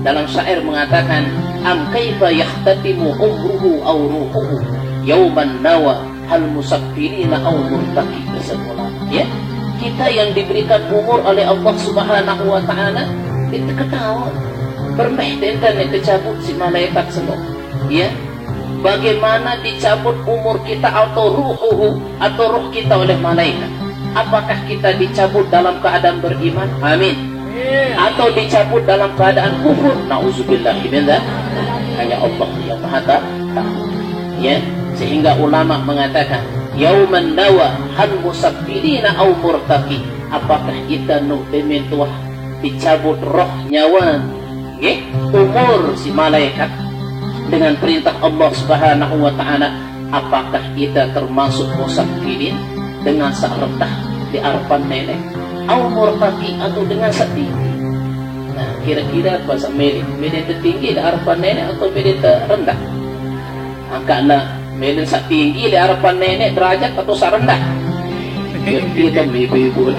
dalam syair mengatakan, am kaifa yahtatimu umruhu aw ruhuhu yauman nawa hal musaffirina aw murtaqi. Ya, kita yang diberikan umur oleh Allah Subhanahu wa taala itu ketawa bermehtentan yang dicabut si malaikat semua. Ya, bagaimana dicabut umur kita atau ruhuhu atau ruh kita oleh malaikat? Apakah kita dicabut dalam keadaan beriman? Amin. Atau dicabut dalam keadaan kufur? Nauzubillah min dzalik. Hanya Allah yang Maha tahu. Ya, sehingga ulama mengatakan, yauman nawa hal musaffirina aw murtaqi. Apakah kita nu pementuah dicabut roh nyawa, umur si malaikat dengan perintah Allah Subhanahu wa taala? Apakah kita termasuk musaffirin dengan sak rendah di harapan nenek, au murtaqi atau dengan sak tinggi? Nah, kira-kira bahasa medit tertinggi di harapan nenek atau medit rendah? Angkatlah medit sak tinggi di harapan nenek derajat atau sak rendah? Kita ibu-ibu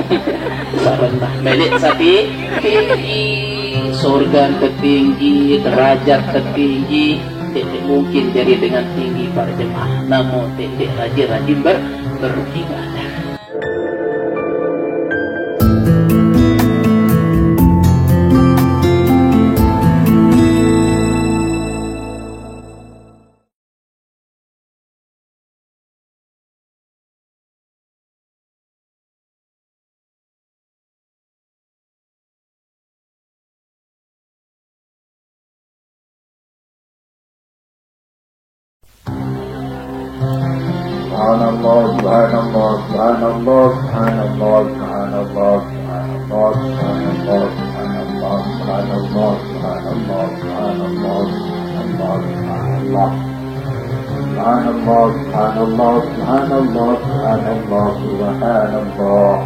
sak rendah. Medit sak tinggi, surga tertinggi, derajat tertinggi. Tidak mungkin jadi dengan tinggi para jemaah, namun tidak rajin-rajin beribadah. Subhanallah, subhanallah, subhanallah, subhanallah, subhanallah, subhanallah, subhanallah, subhanallah, subhanallah, subhanallah, subhanallah, subhanallah, subhanallah, subhanallah, subhanallah, subhanallah, subhanallah,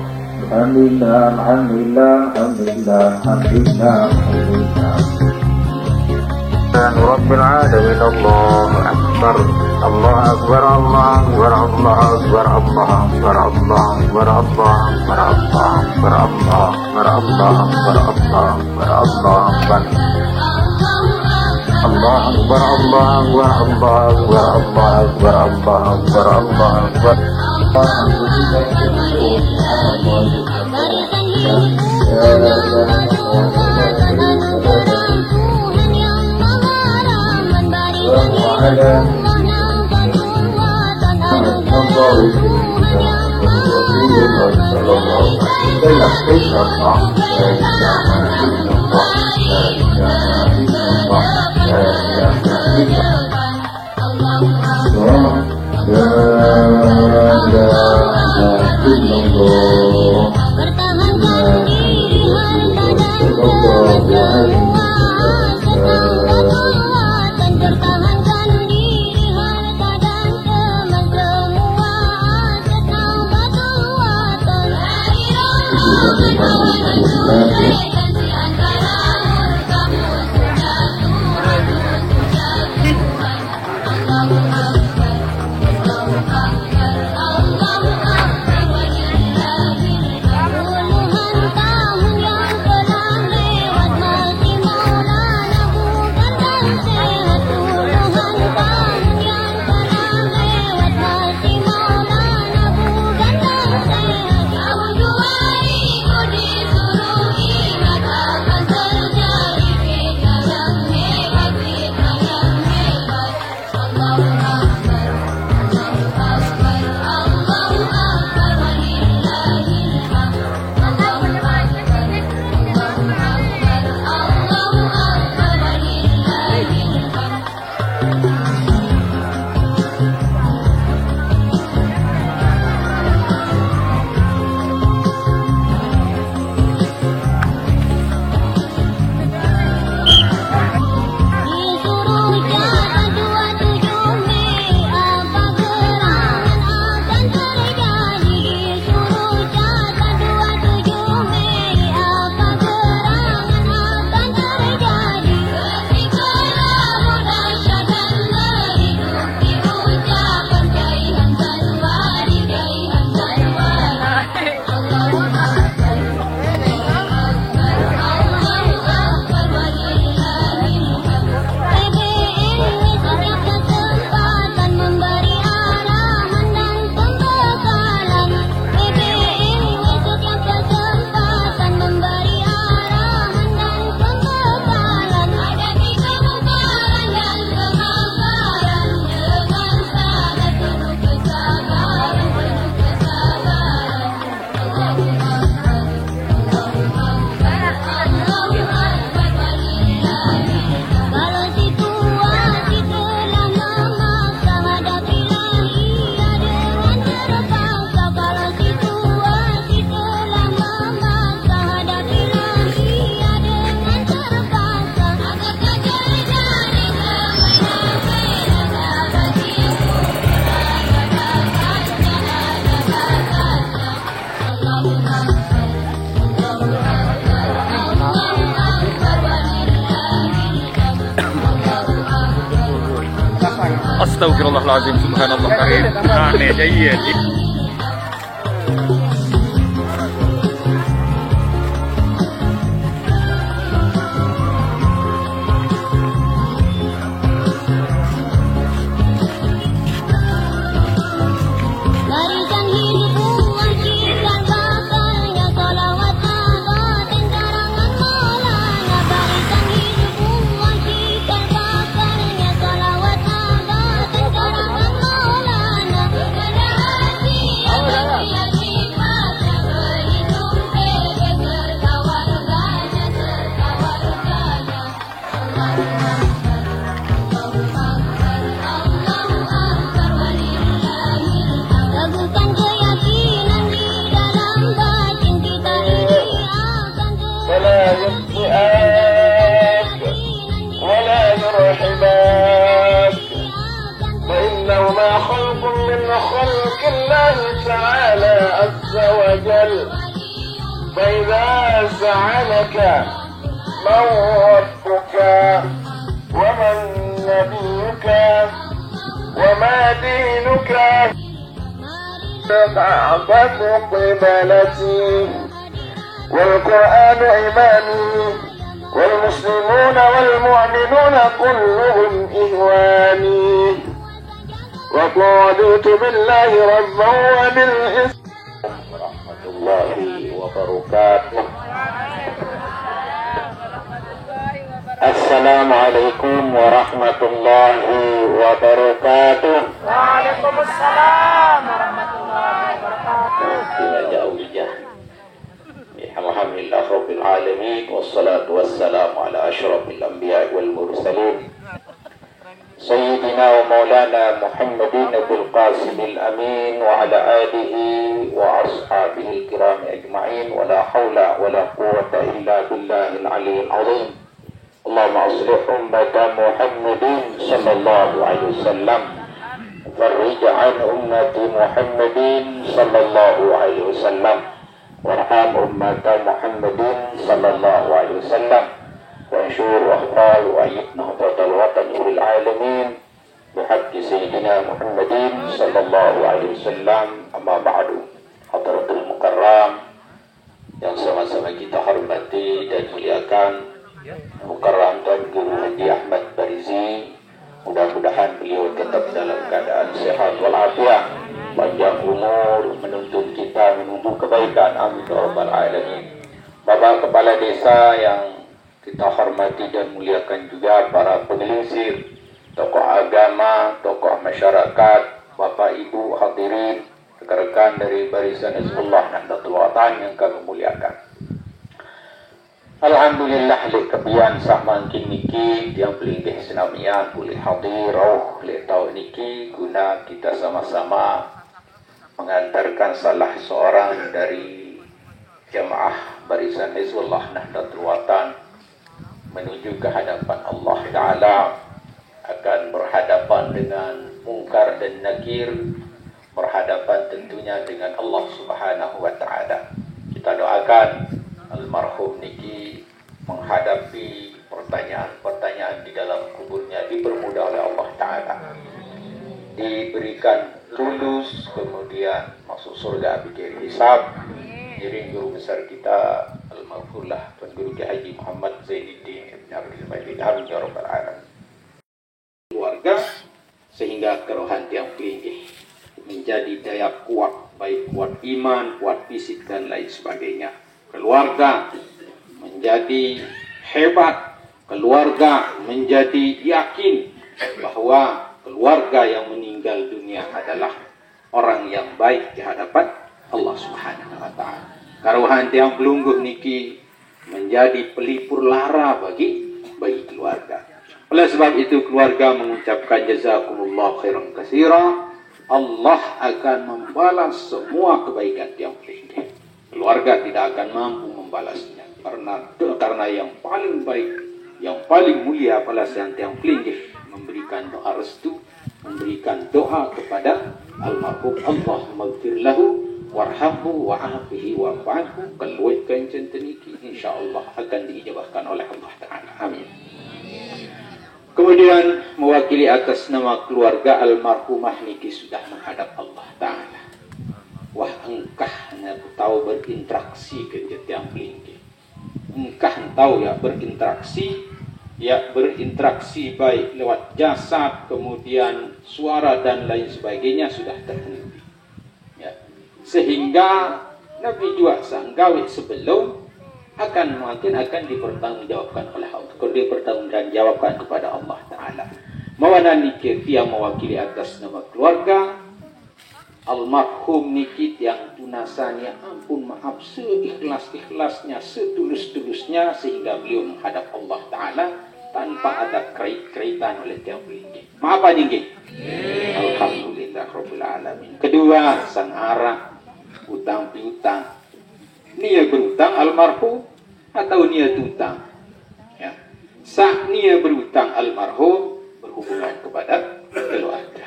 alhamdulillah, alhamdulillah, alhamdulillah, alhamdulillah, alhamdulillah. Rabbil alamin, Allahu akbar. Allah akbar, Allah akbar, Allah akbar, Allah akbar, Allah akbar, Allah akbar, Allah akbar, Allah akbar, Allah akbar, Allah akbar, Allah akbar. Allah akbar, Allah akbar, Allah akbar, Allah akbar, Allah akbar, Allah akbar. Astaghfirullahaladzim, subhanallah karim. Aneh jayyid. فإذا سألك من ربك ومن نبيك وما دينك تعبد قبلتي والقرآن إمامي والمسلمون والمؤمنون كلهم إخواني رضيت بالله ربا وبالإسلام ورحمة الله وبركاته. Assalamualaikum warahmatullahi wabarakatuh. Waalaikumsalam warahmatullahi wabarakatuh. Tidak jauh jah. Alhamdulillah Rabbil Alamin. Wassalatu wassalamu ala ashrafil anbiya wal mursalin Sayyidina wa maulana Muhammadin Abul Qasimil Amin wa ala alihi wa ashabihi kiram ajma'in wa la hawla wa la quwwata illa billahil aliyyil azim. Allahumma aslih ummata Muhammadin sallallahu alaihi wasallam farrij an ummati Muhammadin sallallahu alaihi wasallam warham ummata Muhammadin sallallahu alaihi wasallam وانشر واحفظ وأيد نهضة الوطن للعالمين بحق سيدنا محمد صلى الله عليه وسلم. أما بعد, Hadratul Mukarram yang sama-sama kita hormati dan muliakan, Mukarram dan Guru Haji Ahmad Barizi, mudah-mudahan beliau tetap dalam keadaan sehat walafiat, panjang umur, menuntun kita menuju kebaikan. Amin ya rabbal alamin. Bapak Kepala Desa yang kita hormati dan muliakan juga, para penyelisir, tokoh agama, tokoh masyarakat, Bapak Ibu hadirin, rekan-rekan dari Barisan Hizbullah Nahdlatul Watan yang kami muliakan. Alhamdulillah kebian sama niki yang pelingkih senamian boleh hadir oleh tahun niki guna kita sama-sama mengantarkan salah seorang dari jamaah Barisan Hizbullah Nahdlatul Watan menuju ke hadapan Allah Ta'ala, akan berhadapan dengan mungkar dan nakir, berhadapan tentunya dengan Allah Subhanahu wa Ta'ala. Kita doakan almarhum niki menghadapi pertanyaan-pertanyaan di dalam kuburnya dipermudah oleh Allah Ta'ala, diberikan lulus, kemudian masuk surga bigir hisab. Jadi guru besar kita almarhumlah Tuan Guru Kiai Haji Muhammad Zainuddin Ibn Abdul Majid, amin ya rabbal alamin. Keluarga sehingga kerohan tiang pelingkih menjadi daya kuat, baik kuat iman, kuat fisik dan lain sebagainya. Keluarga menjadi hebat, keluarga menjadi yakin bahwa keluarga yang meninggal dunia adalah orang yang baik di hadapan Allah Subhanahu wa Ta'ala. Karuhan tiang pelungguh niki menjadi pelipur lara bagi keluarga. Oleh sebab itu keluarga mengucapkan jazakumullah khairan katsira. Allah akan membalas semua kebaikan tiang pelingkih. Keluarga tidak akan mampu membalasnya karena yang paling baik, yang paling mulia balasan tiang pelingkih memberikan doa restu, memberikan doa kepada almarhum. Allahumma ighfir lahu warhamhu wa'afihi wa'fa'anhu. Keluarkan centeniki insyaallah akan diijabahkan oleh Allah Ta'ala. Amin. Kemudian mewakili atas nama keluarga almarhumah niki sudah menghadap Allah Ta'ala. Wah, engkah tahu berinteraksi ke tiang pelinggi. Engkah tahu ya berinteraksi baik lewat jasad, kemudian suara dan lain sebagainya sudah terhenti. Ya. Sehingga Nabi juga sanggawi sebelum mungkin akan dipertanggungjawabkan oleh Allah, dipertanggungjawabkan kepada Allah Ta'ala. Mawana niki yang mewakili atas nama keluarga almarhum niki yang tunasanya ampun maaf seikhlas-ikhlasnya, setulus-tulusnya, sehingga beliau menghadap Allah Ta'ala tanpa ada kait-kaitan oleh tiang pelinggi. Maaf aja nggih. Alhamdulillah Rabbil Alamin. Kedua, sang arah utang piutang. Nia berutang almarhum atau nia tutang? Ya. Nia berutang almarhum berhubungan kepada keluarga.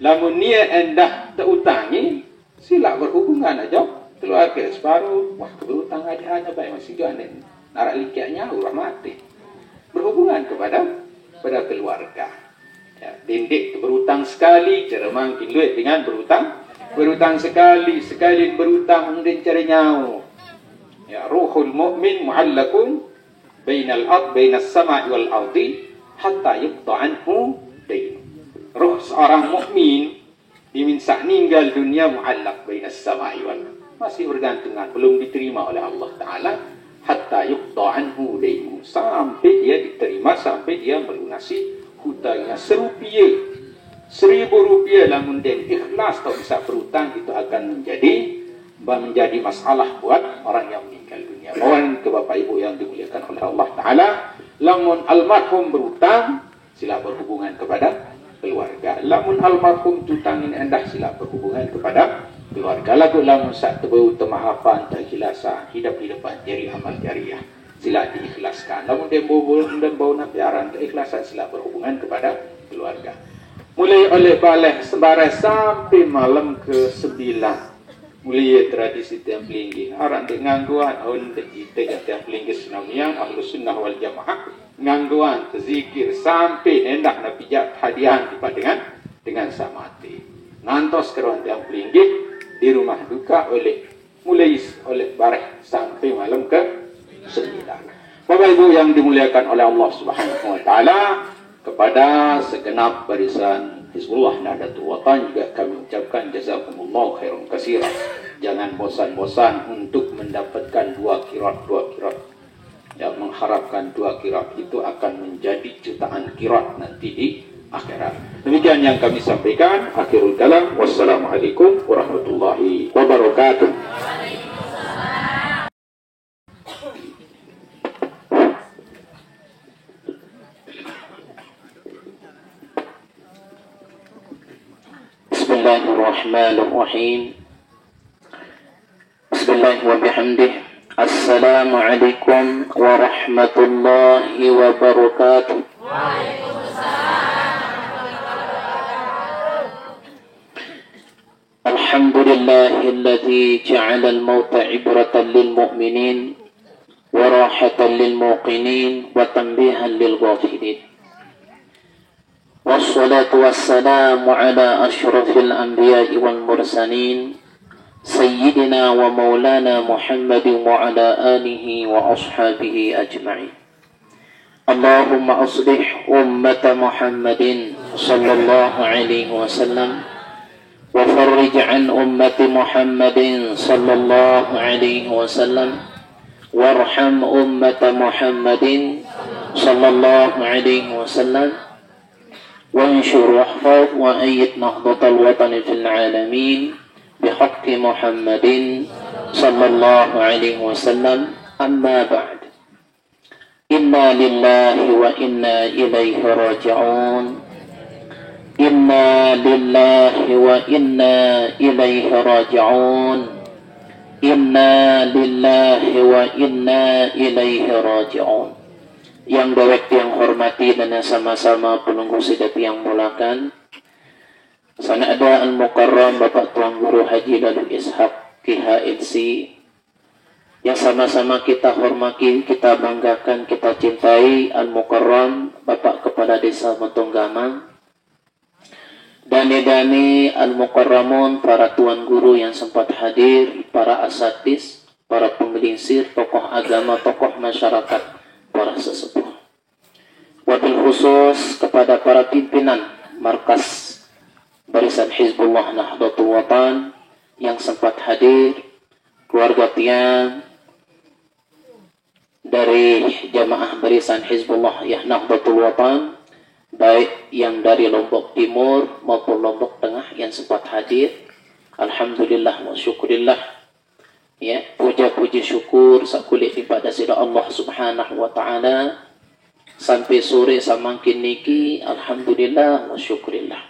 Lamun nia endah terutangi, sila berhubungan aja keluarga separuh. Wah, berutang ada baik masih jalan narak likianya urah mati. Berhubungan kepada keluarga. Ya, dindik berutang sekali, cara makin luit dengan berutang sekali berutang mungkin cara nyawa. Ya, ruhul mu'min mu'allakun bainas sama'i wal ardi hatta yuqta anhu dain. Ruh seorang mukmin diminta ninggal dunia mu'allak bainas sama'i wal ardi, masih bergantungan, belum diterima oleh Allah Ta'ala, hatta yuqta anhu dain, sampai dia diterima, sampai dia melunasi hutangnya. Rp1.000 lamun den ikhlas tak bisa berutang, itu akan menjadi masalah buat orang yang meninggal dunia. Mohon ke Bapak Ibu yang dimuliakan oleh Allah Ta'ala, lamun almarhum berutang, sila berhubungan kepada keluarga. Lamun almarhum tutangin endah, sila berhubungan kepada keluarga. Lamun saat terbau temaafan, terikhlasan, hidup-hidupan jari amal jariah, sila diikhlaskan. Lamun dan bau nabiaran, keikhlasan, sila berhubungan kepada keluarga. Mulai oleh balik sebarai sampai malam ke-9. Mulai tradisi tiang pelinggi. Orang di ngangguan, tiga tiang pelinggi senamiang, Ahlus Sunnah wal Jamaah, ngangguan, terzikir, sampai nendak nak pijak hadiah dengan samati. Ngantos keruan tiang pelinggi di rumah duka mulai oleh bareh sampai malam ke-9. Bapak Ibu yang dimuliakan oleh Allah Subhanahu wa Ta'ala, kepada segenap barisan Hizbullah Nahdlatul Watan juga kami ucapkan jazakumullah khairan katsira. Jangan bosan-bosan untuk mendapatkan 2 qirat. Yang mengharapkan 2 qirat itu akan menjadi jutaan qirat nanti di akhirat. Demikian yang kami sampaikan. Akhirul kalam. Wassalamualaikum warahmatullahi wabarakatuh. Bismillahirrahmanirrahim. Bismillah wa bihamdih. Assalamualaikum warahmatullahi wabarakatuh. Alhamdulillahilladzi ja'ala al-mauta ibratan lil mu'minin wa rahatan lil muqinin wa tanbihan lil ghafilin. Wassalatu wassalamu ala ashrafil anbiya'i wal mursalin sayyidina wa maulana Muhammadin wa ala alihi wa ashabihi ajma'in. Allahumma aslih ummata Muhammadin sallallahu alaihi wasallam wa farrij an ummati Muhammadin sallallahu alaihi wasallam warham ummata Muhammadin sallallahu alaihi wasallam وانشر واحفظ وأيد نهضة الوطن في العالمين بحق محمد صلى الله عليه وسلم. أما بعد، إنا لله وإنا إليه راجعون. إنا لله وإنا إليه راجعون. إنا لله وإنا إليه راجعون. Yang dewek yang hormati dan yang sama-sama penunggu sidati yang mulakan, sana ada Al-Mukarram Bapak Tuan Guru Haji Lalu Ishaq KHLC, yang sama-sama kita hormati, kita banggakan, kita cintai Al-Mukarram Bapak Kepala Desa Motonggama, Dani Al-Mukarramun, para tuan guru yang sempat hadir, para asatidz, para pembelinsir, tokoh agama, tokoh masyarakat, para sesepuh. Wabil khusus kepada para pimpinan markas Barisan Hizbullah Nahdlatul Watan yang sempat hadir, keluarga tiang dari jamaah Barisan Hizbullah Nahdlatul Watan, baik yang dari Lombok Timur maupun Lombok Tengah yang sempat hadir. Alhamdulillah wa syukurillah. Ya, puja-puji syukur sakulit kepada sida Allah Subhanahu wa taala sampai sore samangkin niki. Alhamdulillah wa syukurillah.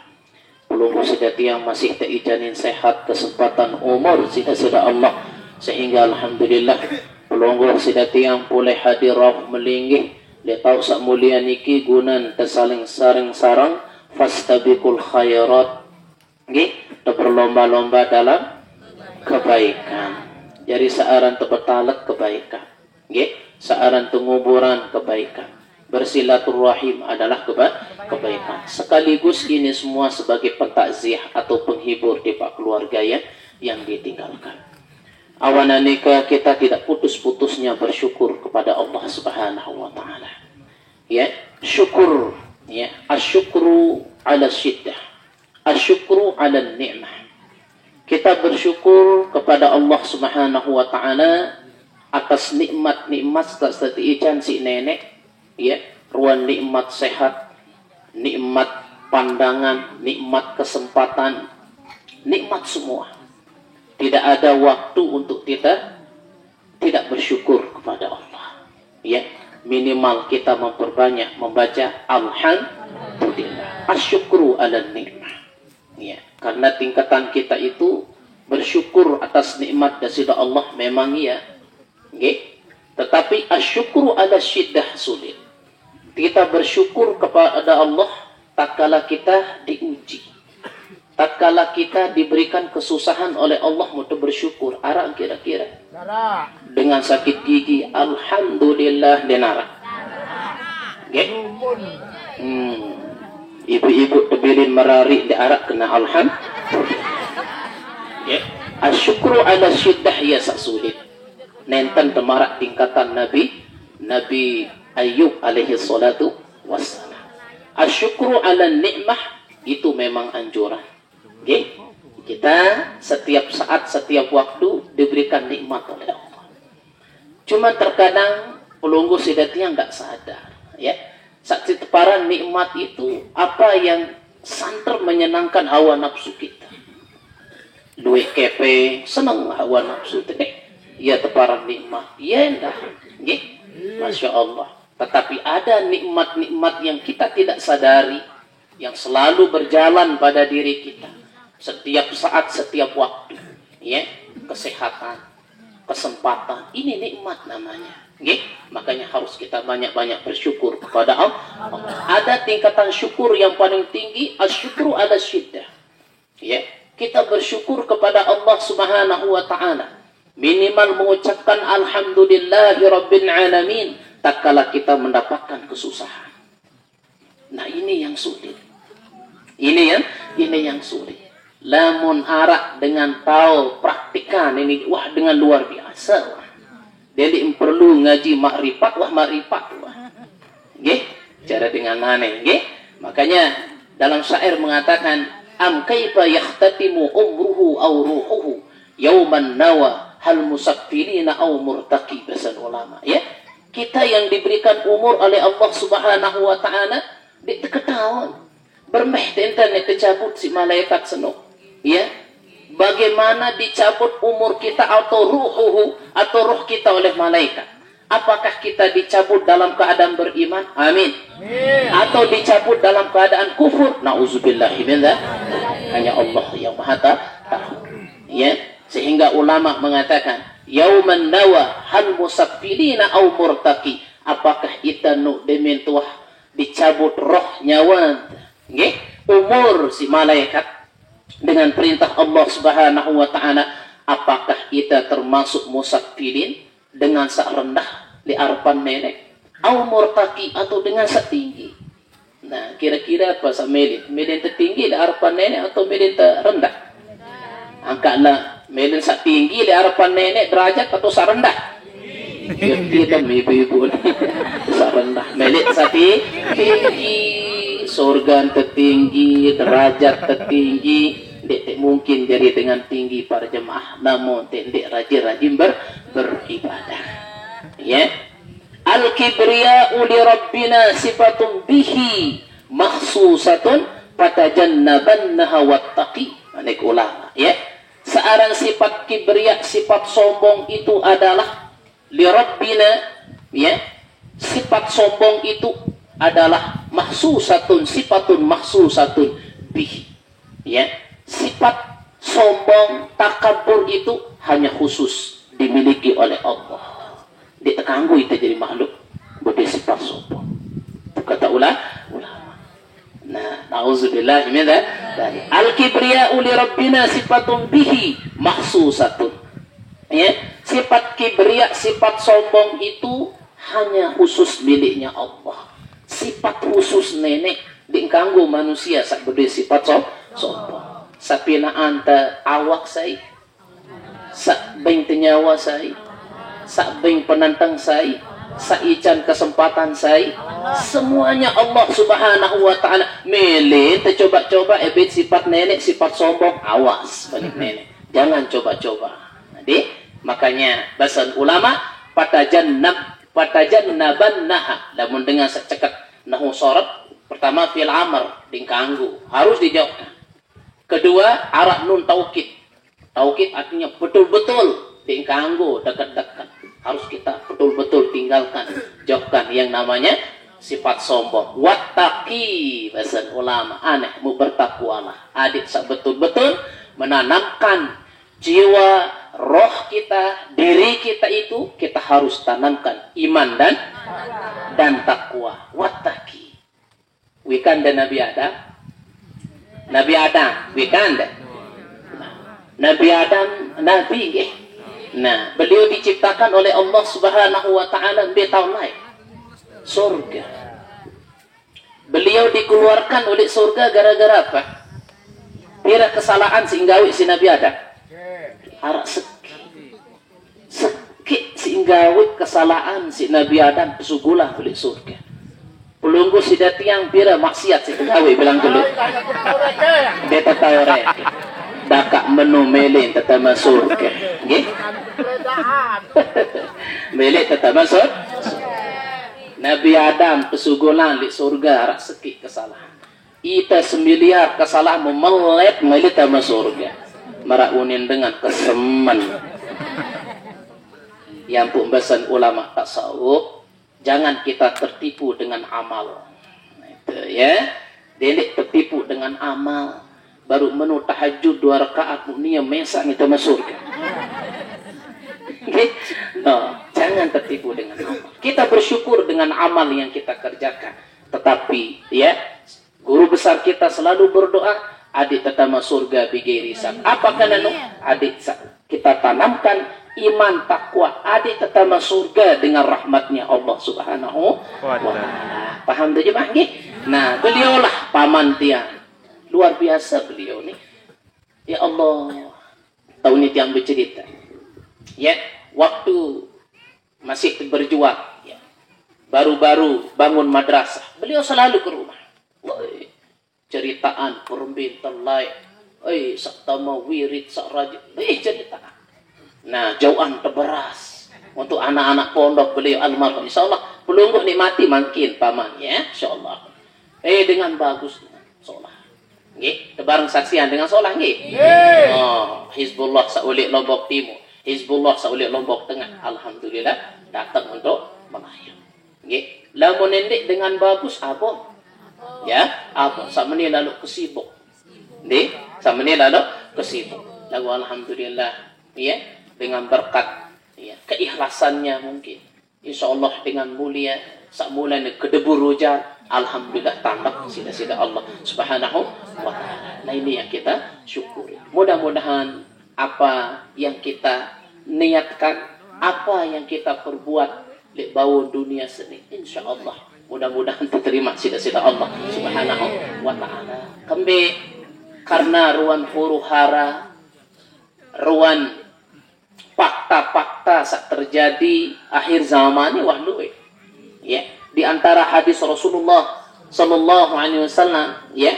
Belum sedati yang masih teijanin sehat kesempatan umur sida Allah, sehingga alhamdulillah pelonggor sedati yang boleh hadir rauh melinggih letau sak mulia niki gunan tersaling sarang fastabiqul khairat, nggih, berlomba-lomba dalam kebaikan. Jadi searan tebetalek kebaikan, nggih, searan penguburan kebaikan, bersilaturahim adalah kebaikan. Sekaligus ini semua sebagai pentakziah atau penghibur di pak keluarga yang ditinggalkan. Awana nikah kita tidak putus-putusnya bersyukur kepada Allah Subhanahu wa taala. Ya, syukur, ya, asyukru ala syiddah, asyukru ala ni'mah. Kita bersyukur kepada Allah Subhanahu wa taala atas nikmat-nikmat seperti ijan si nenek, ya, ruang nikmat sehat, nikmat pandangan, nikmat kesempatan, nikmat semua. Tidak ada waktu untuk kita tidak bersyukur kepada Allah. Ya, minimal kita memperbanyak membaca alhamdulillah, asyukru ala nikmah. Ya, karena tingkatan kita itu bersyukur atas nikmat dari Allah memang ya, okay? Tetapi asyukru ala syiddah sulit. Kita bersyukur kepada Allah tatkala kita diuji, tatkala kita diberikan kesusahan oleh Allah, mudah bersyukur. Arah kira-kira dengan sakit gigi, alhamdulillah denara. Okay? Ibu-ibu tebilin merari di arak kena alhamdulillah. Ya, asyukru ala syiddah ya sak sulit. Nenten temarak tingkatan Nabi Ayub alaihi salatu wassalam. Asyukru ala nikmah itu memang anjuran. Okay? Kita setiap saat, setiap waktu diberikan nikmat oleh Allah. Cuma terkadang pelunggu sidatinya nggak sadar, ya. Saksi teparan nikmat itu apa yang santer menyenangkan hawa nafsu kita. Luwih kepe, seneng hawa nafsu teh. Ya teparan nikmat, ya endah, nggih. Masya Allah. Tetapi ada nikmat-nikmat yang kita tidak sadari, yang selalu berjalan pada diri kita. Setiap saat, setiap waktu, ya, kesehatan, kesempatan, ini nikmat namanya. Okay? Makanya harus kita banyak-banyak bersyukur kepada Allah. Ada tingkatan syukur yang paling tinggi, asyukru ala syiddah. Ya, kita bersyukur kepada Allah Subhanahu wa taala. Minimal mengucapkan alhamdulillahi rabbil alamin tatkala kita mendapatkan kesusahan. Nah, ini yang sulit. Ini yang sulit. Lamun arak dengan tahu praktikan ini, wah, dengan luar biasa. Wah. Jadi perlu ngaji makrifat, wah makrifat, wah. Nggih, cara dengan aneh, nggih. Makanya dalam syair mengatakan am kaifa yahtatimu umruhu aw ruhuhu yauman nawa hal musaffirina aw murtaqi, bahasa ulama, ya. Kita yang diberikan umur oleh Allah Subhanahu wa taala diketahui bermeh internet dicabut si malaikat senuk, ya. Bagaimana dicabut umur kita atau ruhuhu atau roh kita oleh malaikat? Apakah kita dicabut dalam keadaan beriman? Amin. Atau dicabut dalam keadaan kufur? Nauzubillahi min dzalik. Hanya Allah yang Maha Tahu. Ya, sehingga ulama mengatakan, yauman nawa hal musaffilina au murtaqi. Apakah kita nu dementuah dicabut roh nyawa? Nggih, umur si malaikat dengan perintah Allah Subhanahu wa taala, apakah kita termasuk musaffilin dengan sak rendah di hadapan nenek, au murtaki atau dengan sak tinggi. Nah, kira-kira apa sak melin? Melin tertinggi di hadapan nenek atau melin terendah? Angkatlah melin sak tinggi di hadapan nenek derajat atau sak rendah? Kita ibu-ibu sak rendah. Melin sak tinggi, surga tertinggi, derajat tertinggi. Dek mungkin jadi dengan tinggi para jemaah, namun dek rajin-rajin beribadah. Ya, al-kibriya'u li rabbina sifatun bihi makhsusatun fatajannabannaha wattaqi. Anik ulama, ya. Seorang sifat kibriya, sifat sombong itu adalah li rabbina, ya. Sifat sombong itu adalah makhsusatun, sifatun makhsusatun bihi. Ya. Sifat sombong, takabur itu hanya khusus dimiliki oleh Allah. Ditekanggu itu jadi makhluk budi sifat sombong. Kata ulama. Nah, nauzubillah min dzalik. Al-kibriya'u li rabbina sifatun bihi mahsusatun. Ya, sifat kibriya, sifat sombong itu hanya khusus miliknya Allah. Sifat khusus nenek dikanggu manusia sak budi sifat sombong. Sapina anta awak saya, sak beng tenyawa saya, sak beng penantang saya, sak ican kesempatan saya, semuanya Allah Subhanahu wa taala milih. Tercoba-coba ebit sifat nenek, sifat sombong, awas balik nenek. Jangan coba-coba. Jadi makanya bahasan ulama patajannabannaha, lamun dengan secekat nahu sorot pertama fil amr dingkanggu harus dijawabkan. Kedua, arak nun taukid. Taukid artinya betul-betul dingkanggu, dekat-dekat. Harus kita betul-betul tinggalkan, jauhkan yang namanya sifat sombong. Wattaqi, bahasa ulama, aneh, mu bertakwalah. Adik sak betul-betul menanamkan jiwa, roh kita, diri kita itu, kita harus tanamkan iman dan takwa. Wattaqi. Wikan dan Nabi Adam. Nabi Adam, wikan dan Nabi Adam, Nabi. Nah, beliau diciptakan oleh Allah Subhanahu wa taala di tahun lain. Surga. Beliau dikeluarkan oleh surga gara-gara apa? Pira kesalahan sehingga si Nabi Adam. Arak sekit sehingga kesalahan si Nabi Adam pesugulah oleh surga. Pelunggu si datiang pira maksiat si gawe bilang dulu. Dia tahu rek. Dakak menu melin tetap masuk. Nggih. Melin tetap masuk. Nabi Adam pesugulan di surga arak sekit kesalahan. Ita 9 miliar kesalahan memelet melin tetap surga. Maraunin dengan kesemen. Yang pun bahasan ulama tasawuf, jangan kita tertipu dengan amal. Nah, itu ya. Delik tertipu dengan amal. Baru menu tahajud 2 rakaat munia mesak itu masuk surga. Okay? No, jangan tertipu dengan amal. Kita bersyukur dengan amal yang kita kerjakan. Tetapi ya, guru besar kita selalu berdoa, adik tetama surga bigiri sak. Apa kana adik kita tanamkan iman takwa, adik tetama surga dengan rahmatnya Allah Subhanahu wa taala. Paham tak jemaah nggih? Nah, beliaulah paman tiang. Luar biasa beliau nih. Ya Allah, tahun ini tiang bercerita. Ya, waktu masih berjuang, ya. Baru-baru bangun madrasah, beliau selalu ke rumah. Woy, ceritaan permintaan lain. Sak tama wirid sak rajin. Ceritaan. Nah, jauhan terberas untuk anak-anak pondok beliau almarhum. Insyaallah pelungguh nikmati makin paman ya, insyaallah. Dengan bagus sholat. Nggih, tebareng saksian dengan sholat nggih. Oh, Hizbullah saulik Lombok Timur, Hizbullah saulik Lombok Tengah. Alhamdulillah datang untuk mengayu. Nggih, lamun endek dengan bagus apa? Ya, apa? Samene lalu kesibuk. Nggih, samene lalu kesibuk. Lagu alhamdulillah ya, dengan berkat ya, keikhlasannya mungkin. Insyaallah dengan mulia sak mulane kedebur rujal, alhamdulillah tambah sida-sida Allah Subhanahu wa taala. Nah, ini yang kita syukuri. Mudah-mudahan apa yang kita niatkan apa yang kita perbuat di bawah dunia seni, insya Allah mudah-mudahan diterima sida-sida Allah subhanahu wa ta'ala. Kembe karena ruan huru hara, ruan fakta-fakta saat terjadi akhir zaman ini wahdu ya, di antara hadis Rasulullah sallallahu alaihi wasallam ya,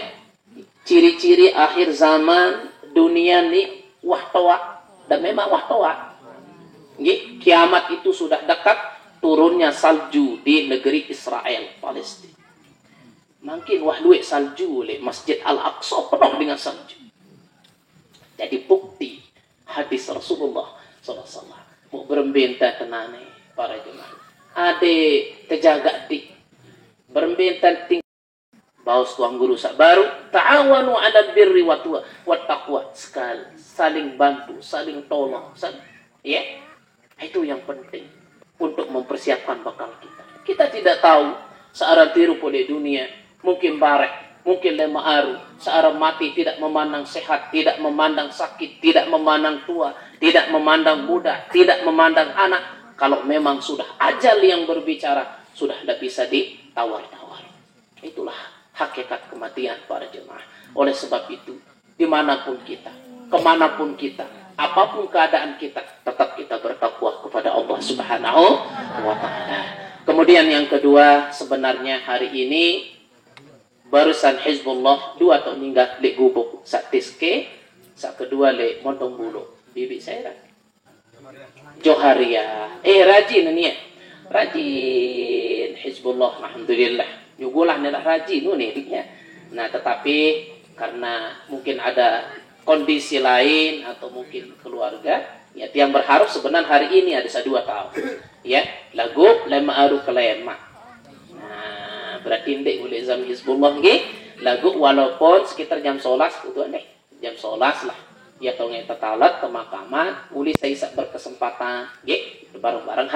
ciri-ciri akhir zaman dunia ini wahtawa, dan memang wahtawa. Kiamat itu sudah dekat, turunnya salju di negeri Israel, Palestina. Makin wahdu salju le Masjid Al-Aqsa penuh dengan salju. Jadi bukti hadis Rasulullah SAW. Mau berembenta tenane para jemaah. Ade tejaga di berembenta ting baus tuang guru sak baru ta'awanu 'alal birri wat taqwa, sekali saling bantu, saling tolong, ya. Itu yang penting untuk mempersiapkan bakal kita. Kita tidak tahu searah tiru pada dunia, mungkin barek, mungkin lemah aru, searah mati tidak memandang sehat, tidak memandang sakit, tidak memandang tua, tidak memandang muda, tidak memandang anak. Kalau memang sudah ajal yang berbicara, sudah tidak bisa ditawar-tawar. Itulah hakikat kematian para jemaah. Oleh sebab itu, dimanapun kita, kemanapun kita, apapun keadaan kita, tetap kita bertakwa kepada Allah Subhanahu wa ta'ala. Kemudian yang kedua, sebenarnya hari ini barusan Hizbullah 2 tahun hingga le gubuk sak tiske, sak kedua le montong bulu bibi saya Joharia. Rajin ini ya, rajin Hizbullah, alhamdulillah. Yugulah nih rajin nih ya. Nah, tetapi karena mungkin ada kondisi lain atau mungkin keluarga, ya, yang berharap sebenarnya hari ini ada 2 tahun, ya, lagu lema aru kelema. Nah, berarti ndek boleh zam Hizbullah nggih, lagu walaupun sekitar jam 11 itu nih, jam 11 lah, ya tong eta talat ke makaman, uli saya berkesempatan, nggih, bareng-bareng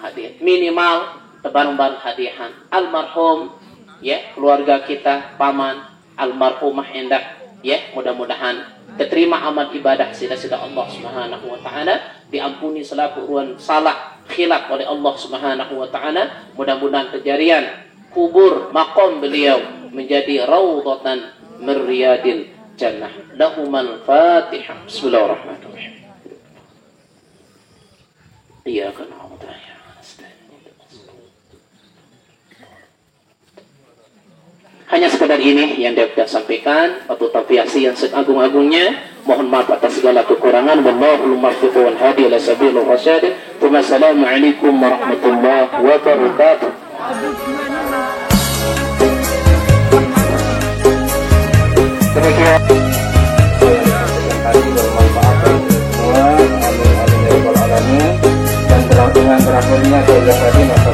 hadir, minimal bareng-bareng hadiahan almarhum, ya, keluarga kita, paman almarhumah Endah. Ya, mudah-mudahan diterima amal ibadah sida-sida Allah Subhanahu wa ta'ala, diampuni selaku ruan salah khilaf oleh Allah Subhanahu wa ta'ala. Mudah-mudahan kejadian kubur maqam beliau menjadi raudhatan min riyadil jannah. Lahumal Fatihah. Bismillahirrahmanirrahim. Iyyaka na'budu wa iyyaka nasta'in. Hanya sekadar ini yang dapat sampaikan, atau tafiasi yang seagung-agungnya. Mohon maaf atas segala kekurangan. Wallahul muwaffiq wal hadi ila sabilir rasyad. Wassalamualaikum warahmatullahi wabarakatuh. Demikian tadi bermanfaat bagi semua. Amin amin ya rabbal alamin. Dan dengan berakhirnya saya tadi masa